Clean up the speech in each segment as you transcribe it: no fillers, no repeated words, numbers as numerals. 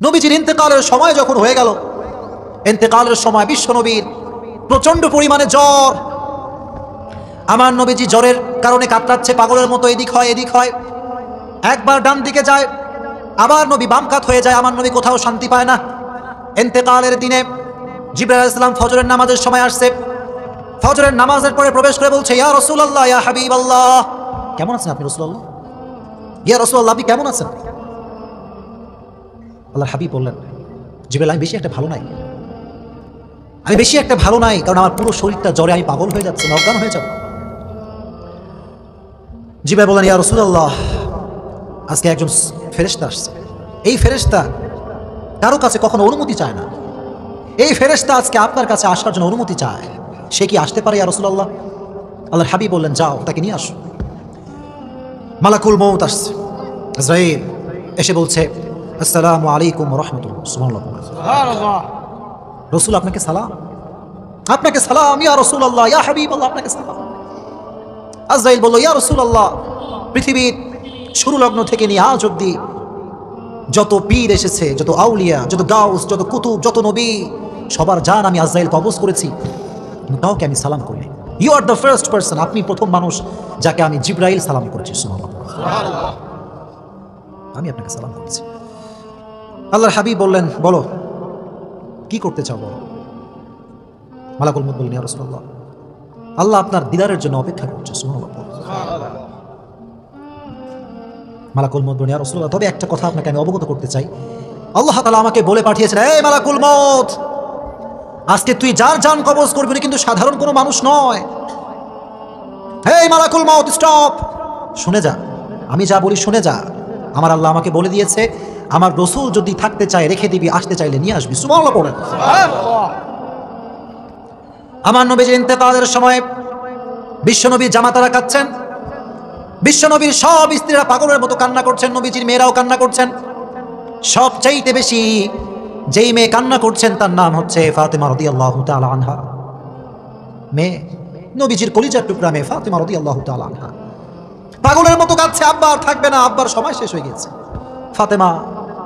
নবীজির ইন্তেকালের সময় যখন হয়ে গেল, ইন্তেকালের সময় বিশ্ব নবীর প্রচন্ড পরিমাণে জ্বর। আমার নবীজি জ্বরের কারণে কাতরাচ্ছে, পাগলের মতো এদিক হয় এদিক হয়, একবার ডান দিকে যায়, আবার নবী বাম কাত হয়ে যায়। আমার নবী কোথাও শান্তি পায় না। ইন্তেকালের দিনে জিবরাইল আলাইহিস সালাম ফজরের নামাজের সময় আসছে। ফজরের নামাজের পরে প্রবেশ করে বলছে, ইয়া রাসূলুল্লাহ, ইয়া হাবিবাল্লাহ, কেমন আছেন আপনি রাসূলুল্লাহ? ইয়া রাসূলুল্লাহ, আপনি কেমন আছেন? আল্লাহর হাবিব বললেন, জিবরাইল, আমি বেশি একটা ভালো নাই, আমি বেশি একটা ভালো নাই, কারণ আমার পুরো শরীরটা জ্বরে আমি পাগল হয়ে যাচ্ছি, অজ্ঞান হয়ে যাব। জিবরাইল বললেন, ইয়া রাসূলুল্লাহ, আজকে একজন ফেরেশতা আসছে। এই ফেরেশতা কারো কাছে কখনো অনুমতি চায় না। এই ফেরেশতা আজকে আপনার কাছে আসার জন্য অনুমতি চায়। সে কি আসতে পারে ইয়া রাসূলুল্লাহ? আল্লাহর হাবিব বললেন, যাও তাকে নিয়ে আসো। মালাকুল মউত আসছে, আজরাইল এসে বলছে, আসসালামু আলাইকুম ওয়া রাহমাতুল্লাহ। সুবহানাল্লাহ। রাসূল আপনাকে সালাম, আপনাকে সালাম ইয়া রাসূলুল্লাহ, ইয়া হাবিবাল্লাহ, আপনাকে সালাম। আজরাইল বলল, ইয়া রাসূলুল্লাহ, পৃথিবীর শুরু লগ্ন থেকে নিয়ে আজ অবধি যত পীর এসেছে, যত আউলিয়া, যত গাউস, যত কুতুব, যত নবী, সবার জান আমি আজরাইল কবজ করেছি, কিন্তু কাউকে আমি সালাম করিনি। You are the first person, আপনি প্রথম মানুষ যাকে আমি জিবরাইল সালাম করেছি। সুবহানাল্লাহ, আমি আপনাকে সালাম করেছি। আল্লাহর হাবিব বললেন, বলো কি করতে চাও বলো। মালাকুল মউত বললেন, ইয়া রাসূলুল্লাহ, আল্লাহ আপনার দিদারের জন্য অপেক্ষা করছে। সুবহানাল্লাহ। মালাকুল মউত বললেন, ইয়া রাসূলুল্লাহ, তবে একটা কথা আপনাকে আমি অবগত করতে চাই, আল্লাহ তাআলা আমাকে বলে পাঠিয়েছেন, এই মালাকুল মউত, আজকে তুই যার জান কবজ করবি কিন্তু সাধারণ কোনো মানুষ নয়। এই মালাকুল মউত, স্টপ, শুনে যা, আমি যা বলি শুনে যা। আমার আল্লাহ আমাকে বলে দিয়েছে, আমার রাসূল যদি থাকতে চায় রেখে দিবি, আসতে চাইলে নিয়ে আসবি। সুবহানাল্লাহ পড়েন। আমার নবীর ইন্তেকালের সময় বিশ্বনবী জামাতারা কাঁদছেন, বিশ্বনবীর সব স্ত্রীরা পাগলের মতো কান্না করছেন, নবীজির মেয়েরাও কান্না করছেন। সবচাইতে বেশি যেই মেয়ে কান্না করছেন তার নাম হচ্ছে ফাতেমা রাদিয়াল্লাহু তাআলা আনহা। মেয়ে, নবীজির কলিজার টুকরা মেয়ে ফাতেমা রাদিয়াল্লাহু তাআলা আনহা পাগলের মতো কাঁদছে। আব্বা আর থাকবে না, আব্বার সময় শেষ হয়ে গেছে। ফাতেমা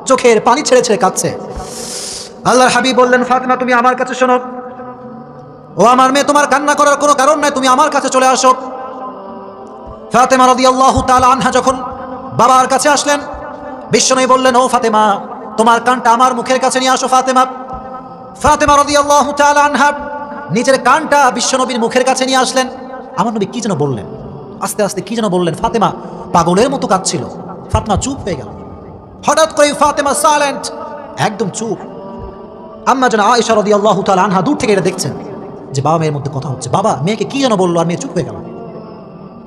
চোখের পানি ছেড়ে ছেড়ে কাঁদছে। আল্লাহর হাবিব বললেন, ফাতেমা তুমি আমার কাছে শোনো, ও আমার মেয়ে, তোমার কান্না করার কোনো কারণ নাই, তুমি আমার কাছে চলে আসো। ফাতেমা রাদিয়াল্লাহু তাআলা আনহা যখন বাবার কাছে আসলেন, বিশ্বনবী বললেন, ও ফাতেমা, তোমার কানটা আমার মুখের কাছে নিয়ে আসো। ফাতেমা ফাতেমা রাদিয়াল্লাহু তাআলা আনহা নিজের কানটা বিশ্বনবীর মুখের কাছে নিয়ে আসলেন। আমার নবী কি যেন বললেন, আস্তে আস্তে কি যেন বললেন। ফাতেমা পাগলের মতো কাঁদছিল। ফাতেমা চুপ হয়ে গেল। হঠাৎ করে ফাতেমা সাইলেন্ট, একদম চুপ। আম্মা জান আয়েশা রাদিয়াল্লাহু তাআলা আনহা দূর থেকে এটা দেখছেন যে বাবা মেয়ের মধ্যে কথা হচ্ছে। বাবা মেয়েকে কি যেন বললো, আর মেয়ে চুপ হয়ে গেল।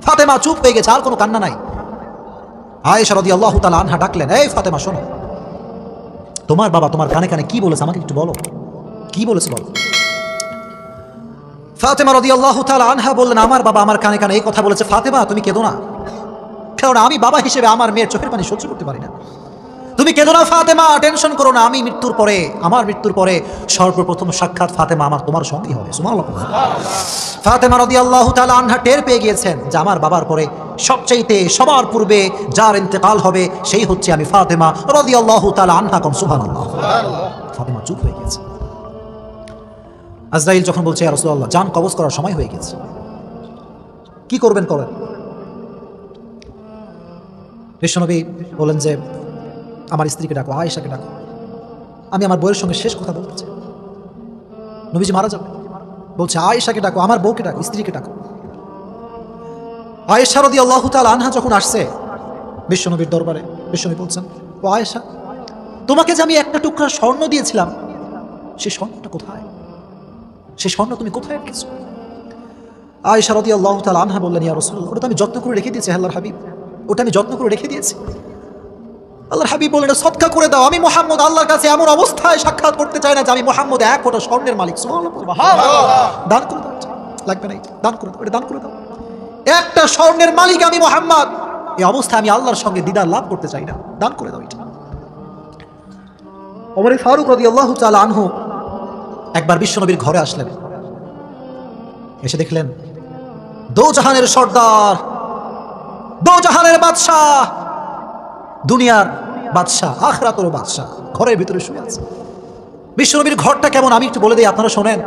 ফাতেমা চুপ হয়ে গেছে, আর কোনো কান্না নাই। আয়েশা রাদিয়াল্লাহু তাআলা আনহা ডাকলেন, এই ফাতেমা শোনো, তোমার বাবা তোমার কানে কানে কি বলেছে আমাকে একটু বলো, কি বলেছে বলো। ফাতেমা রাদিয়াল্লাহু তাআলা আনহা বললেন, আমার বাবা আমার কানে কানে এই কথা বলেছে। ফাতেমা তুমি কেঁদো না, কারণ আমি বাবা হিসেবে আমার মেয়ের চোখের পানি সহ্য করতে পারি না। তুমি কেঁদো না ফাতেমা, টেনশন করো না। আমি মৃত্যুর পরে, আমার মৃত্যুর পরে সর্বপ্রথম সাক্ষাৎ ফাতেমা আমার তোমার সঙ্গী হবে। সুবহানাল্লাহ। ফাতেমা রাদিয়াল্লাহু তাআলা আনহা টের পেয়ে গিয়েছেন যে আমার বাবার পরে সবচাইতে সবার পূর্বে যার ইন্তেকাল হবে সেই হচ্ছে আমি ফাতেমা রাদিয়াল্লাহু তাআলা আনহা। কম সুবহানাল্লাহ। ফাতেমা চুপ হয়ে গেছে। আজরাইল যখন বলছে, ইয়া রাসূলুল্লাহ, জান কবজ করার সময় হয়ে গেছে, কি করবেন করেন। বিশ্বনবী বলেন যে আমার স্ত্রীকে ডাকো, আয়েশাকে ডাকো, আমি আমার বউয়ের সঙ্গে শেষ কথা বলতে চাই। নবীজি মারা যাবে, বলছে আয়েশাকে ডাকো, আমার বউকে ডাকো, স্ত্রীকে ডাকো। আয়েশা রাদিয়াল্লাহু তাআলা আনহা যখন আসছে বিশ্বনবীর দরবারে, বিশ্বনবী বলছেন, ও আয়েশা, তোমাকে যে আমি একটা টুকরা স্বর্ণ দিয়েছিলাম, সেই স্বর্ণটা কোথায়? সেই স্বর্ণ তুমি কোথায় রেখেছো? আয়েশা রাদিয়াল্লাহু তাআলা আনহা বললেন, ইয়া রাসূলুল্লাহ, ওটা আমি যত্ন করে রেখে দিয়েছি আল্লাহর হাবিব, ওটা আমি যত্ন করে রেখে দিয়েছি। আল্লাহর হাবিব বললেন, সদকা করে দাও। আমি মুহাম্মদ আল্লাহর কাছে এমন অবস্থায় সাক্ষাৎ করতে চাই না যে আমি মুহাম্মদ এক ফোঁটা স্বর্ণের মালিক। সুবহানাল্লাহ। দান করে দাও, লাগবে না, দান করে দাও, এটা দান করে দাও। একটা স্বর্ণের মালিক আমি মুহাম্মদ, এই অবস্থায় আমি আল্লাহর সঙ্গে দিদার লাভ করতে চাই না, দান করে দাও এটা। ওমর ফারুক রাদিয়াল্লাহু তাআলা আনহু একবার বিশ্বনবীর ঘরে আসলেন। এসে দেখলেন দো জাহানের সর্দার, দো জাহানের বাদশাহ, দুনিয়ার বাদশাহ, আখিরাতেরও বাদশাহ, ঘরের ভিতরে শুয়ে আছে। বিশ্বনবীর ঘরটা কেমন আমি একটু বলে দিই, আপনারা শোনেন।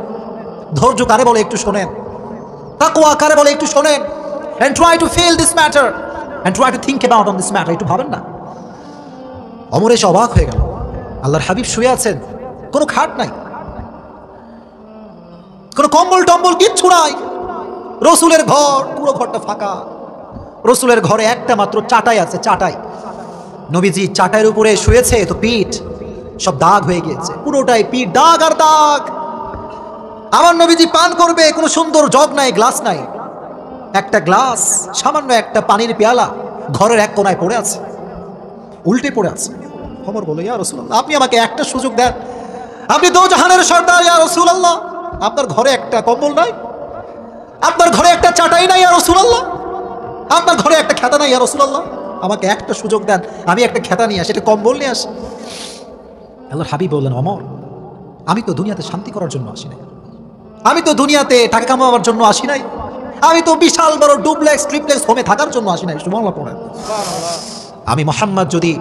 ধৈর্য কারে বলে একটু শোনেন, তাকওয়া কারে বলে একটু শোনেন, and try to feel this matter and try to think about on this matter, একটু ভাবেন না। ওমর এসে অবাক হয়ে গেল, আল্লাহর হাবিব শুয়ে আছেন, কোনো খাট নাই, কোনো কম্বল টম্বল কিচ্ছু নাই, রসুলের ঘর, পুরো ঘরটা ফাঁকা। রসুলের ঘরে একটা মাত্র চাটাই আছে, চাটাই। নবীজি চাটাইয়ের উপরে শুয়েছে, তো পিঠ সব দাগ হয়ে গিয়েছে, পুরোটাই পিঠ দাগ আর দাগ। আমার নবীজি পান করবে, কোনো সুন্দর জগ নাই, গ্লাস নাই, একটা গ্লাস, সামান্য একটা পানির পেয়ালা ঘরের এক কোনায় পড়ে আছে, উল্টে পড়ে আছে। ওমর বলে, ইয়া রাসূলুল্লাহ, আপনি আমাকে একটা সুযোগ দেন, আপনি দো জাহানের সর্দার, ইয়া রাসূলুল্লাহ, আপনার ঘরে একটা কম্বল নাই, আপনার ঘরে একটা চাটাই নাই, ইয়া রাসূলুল্লাহ, আপনার ঘরে একটা খেতা নাই, ইয়া রাসূলুল্লাহ, আমাকে একটা সুযোগ দেন, আমি একটা খেতা নিয়ে আসি, একটা কম্বল নিয়ে আসি। আল্লাহর হাবিব বললেন, ওমর, আমি তো দুনিয়াতে শান্তি করার জন্য আসি নাই, আমি তো দুনিয়াতে টাকা কামাবার জন্য আসি নাই, আমি তো বিশাল বড় ডুপ্লেক্স ট্রিপ্লেক্স হোমে থাকার জন্য আসি নাই। সুবহানাল্লাহ পড়েন। আমি মুহাম্মদ যদি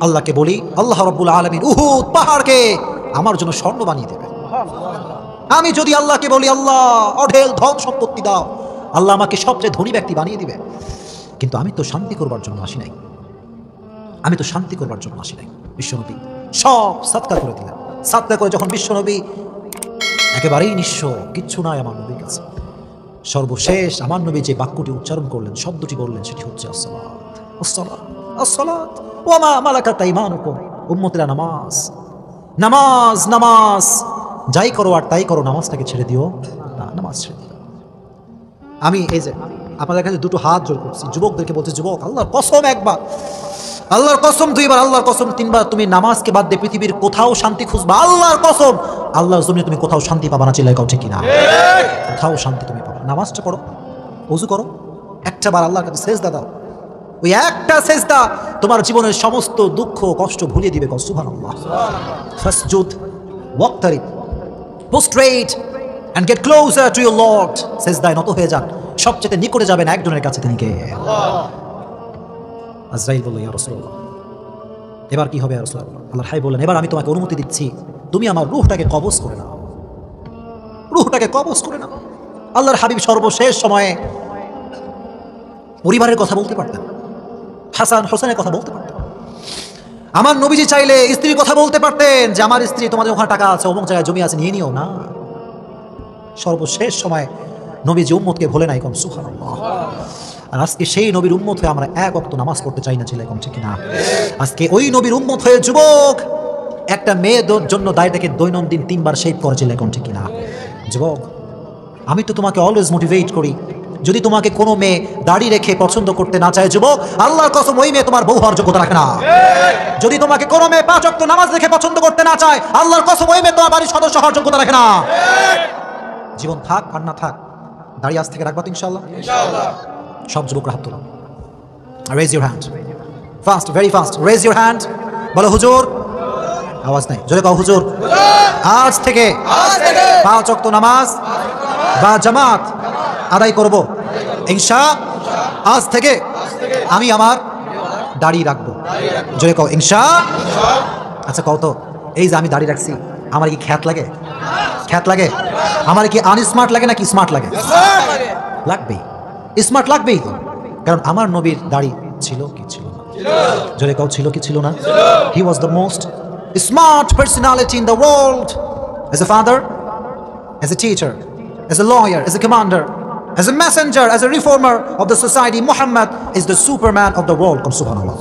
আল্লাহকে বলি, আল্লাহ রাব্বুল আলামিন উহুদ পাহাড়কে আমার জন্য স্বর্ণ বানিয়ে দেবে। আমি যদি আল্লাহকে বলি, আল্লাহ অঢেল ধন সম্পত্তি দাও, আল্লাহ আমাকে সবচেয়ে ধনী ব্যক্তি বানিয়ে দিবে। কিন্তু আমি তো শান্তি করবার জন্য আসি নাই, আমি তো শান্তি করবার জন্য আসি নাই। বিশ্বনবী সব সাদকা করে দিলেন। সাদকা করে যখন বিশ্বনবী একেবারেই নিঃস্ব, কিচ্ছু নাই আমার নবীর কাছে, সর্বশেষ আমার নবী যে বাক্যটি উচ্চারণ করলেন, শব্দটি বললেন, সেটি হচ্ছে আসসালাত, আসসালাত, আসসালাত ওয়া মা মালাকাত আইমানুকুম। উম্মতেরা নামাজ, নামাজ, নামাজ, যাই করো আর তাই করো, নামাজটাকে ছেড়ে দিও না, নামাজ ছেড়ে দিও। আমি এই যে আপনাদের কাছে দুটো হাত জোর করছি, যুবকদেরকে বলছি, যুবক, আল্লাহর কসম একবার, আল্লাহর কসম দুইবার, আল্লাহর কসম তিনবার, তুমি নামাজকে বাদ দিয়ে পৃথিবীর কোথাও শান্তি খুঁজবা, আল্লাহর কসম আল্লাহর জমিনে তুমি কোথাও শান্তি পাবা না। চিল্লায় কাউ ঠিক কিনা? কোথাও শান্তি তুমি পাবা। নামাজটা পড়ো, ওযু করো, একটা বার আল্লাহর কাছে সেজদা দাও, ওই একটা সেজদা তোমার জীবনের সমস্ত দুঃখ কষ্ট ভুলিয়ে দিবে। সুবহানাল্লাহ। ফাসজুদ ওয়াক্তারিব, prostrate and get closer to your Lord। সেজদায় নত হয়ে যান, সবচেয়ে নিকটে যাবেন একজনের কাছে, তিনি কে? আজরাইল বলল, ইয়া রাসূলুল্লাহ, এবার কি হবে ইয়া রাসূলুল্লাহ? আল্লাহর হাবিব বললেন, এবার আমি তোমাকে অনুমতি দিচ্ছি, তুমি আমার রূহটাকে কবজ করে নাও, রূহটাকে কবজ করে নাও। আল্লাহর হাবিব সর্বশেষ সময়ে পরিবারের কথা বলতে পারতেন, হাসান হোসেনের কথা বলতে পারতেন। আমার নবীজি চাইলে স্ত্রীর কথা বলতে পারতেন যে, আমার স্ত্রী, তোমাদের ওখানে টাকা আছে, অমুক জায়গায় জমি আছে, নিয়ে নিও না। সর্বশেষ সময় নবীজি উম্মতকে ভোলে নাই। কম সুবহানাল্লাহ। আর আজকে সেই নবীর উম্মত হয়ে আমরা এক ওয়াক্ত নামাজ পড়তে চাই না। ছিল কম ঠিক না? আজকে ওই নবীর উম্মত হয়ে যুবক একটা মেয়ের জন্য দায়টাকে দৈনন্দিন 3 বার শেভ করেছিল। এখন ঠিক না? যুবক, আমি তো তোমাকে অলওয়েজ মোটিভেট করি, যদি তোমাকে কোনো মেয়ে দাড়ি রেখে পছন্দ করতে না চায়, যুবক, আল্লাহর কসম ওই মেয়ে তোমার বউ হওয়ার যোগ্যতা রাখে না। যদি তোমাকে কোনো মেয়ে 5 ওয়াক্ত নামাজ রেখে পছন্দ করতে না চায়, আল্লাহর কসম ওই মেয়ে তোমার বাড়ির সদস্য হওয়ার যোগ্যতা রাখে না। জীবন থাক আর না থাক, দাড়ি আজ থেকে রাখবা তো ইনশাআল্লাহ। ইনশাআল্লাহ। সব যুবকরা হাত তোলো, raise your hand, fast, very fast, raise your hand. বলো হুজুর, আওয়াজ নাই, জোরে কও হুজুর। আজ থেকে 5 ওয়াক্ত নামাজ বা জামাত আদায় করব ইনশাআল্লাহ। আজ থেকে আমি আমার দাড়ি রাখবো, জোরে কও ইনশাআল্লাহ। আচ্ছা কও তো, এই যে আমি দাড়ি রাখছি, আমার কি খ্যাত লাগে? খ্যাত লাগে? আমার কি আনস্মার্ট লাগে নাকি স্মার্ট লাগে? লাগবেই, স্মার্ট লাগবেই তো, কারণ আমার নবীর দাড়ি ছিল কি ছিল না? জোরে কও ছিল কি ছিল না? He was the most smart personality in the world, as a father, as a teacher, as a lawyer, as a commander, as a messenger, as a reformer of the society. Muhammad is the superman of the world. Subhanallah.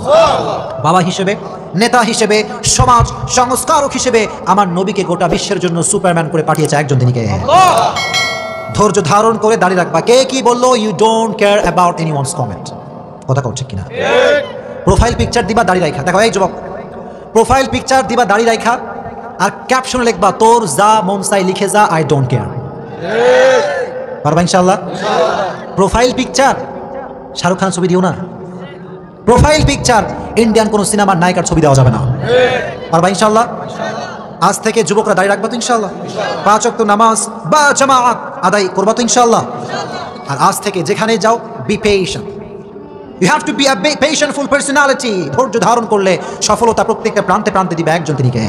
বাবা হিসেবে, নেতা হিসেবে, সমাজ সংস্কারক হিসেবে আমার নবীকে গোটা বিশ্বের জন্য সুপারম্যান করে পাঠিয়েছে একজন, তিনি কে? ধৈর্য ধারণ করে দাঁড়িয়ে রাখবা। কে কি বললো, you don't care about anyone's comment. কথা কও ঠিক কিনা? প্রোফাইল পিকচার দিবা দাঁড়িয়ে রাখা, দেখো এই যুবক, প্রোফাইল পিকচার দিবা দাঁড়িয়ে রাখা, আর ক্যাপশনে লিখবা, তোর যা মন চাই লিখে যা, আই ডোন্ট কেয়ার। পারবা ইনশাআল্লাহ? প্রোফাইল পিকচার শাহরুখ খান ছবি দিও না, প্রোফাইল পিকচার ইন্ডিয়ান কোন সিনেমার নায়িকার ছবি দেওয়া যাবে না। পারবা ইনশাআল্লাহ? আজ থেকে যুবকরা দাঁড়িয়ে রাখবা তো ইনশাআল্লাহ। 5 ওয়াক্ত নামাজ বা জামাত আদায় করবা তো ইনশাআল্লাহ। আর আজ থেকে যেখানে যাও, be patient, you have to be a patientful personality. ধৈর্য ধারণ করলে সফলতা প্রত্যেকটা প্রান্তে প্রান্তে দিবে একজন, তিনি কে?